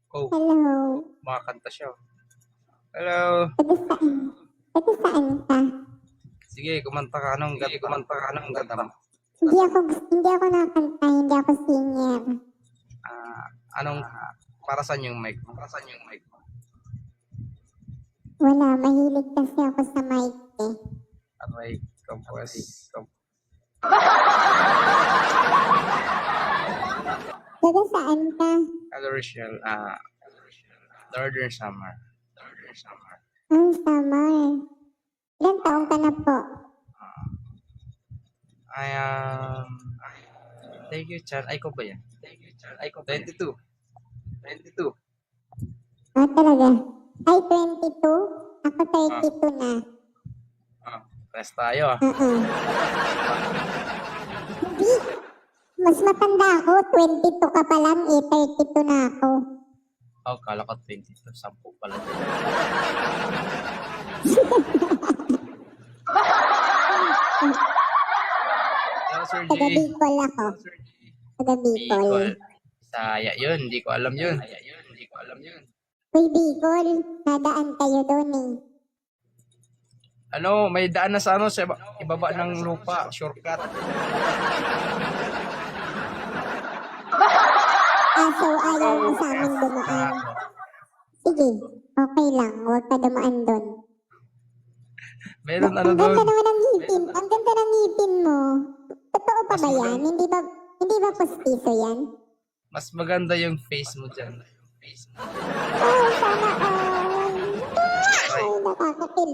Oh, Hello. makakanta siya. Hello. Taga saan ka? Sige, kumanta ka. Anong ganda mo? Hindi ako nakanta, hindi ako singer. Anong, para saan yung mic? Wala, mahilig kasi ako sa mic eh. Aray, compose. Taga saan ka? Hello, Rochelle. Northern Summer. Ang summer. Ilan taong ka na po? I thank you, Chan. Ay, ko ba yan? 22. Talaga? Ay, 22? Ako 32 na. Rest tayo. Hindi. Mas matanda ako. 22 ka pa lang eh. 32 na ako. Oh, kala ko 22. 10 pala. Hello, Sir G. Taga Bicol ako. Taga Bicol. Saya yun. Hindi ko alam yun. Uy, Bicol. Nadaan kayo doon eh. Ano, may daan na sa ibaba ng lupa. Shortcut. So ayaw mo sa amin dumaan. Sige, okay lang. Huwag ka dumaan doon. Meron Ang ganda naman ng ngipin. Ang ganda ng ngipin mo. Totoo pa ba yan? Hindi ba postizo yan? Mas maganda yung face mo dyan. Oh, sana all. Ay, nakakakilig.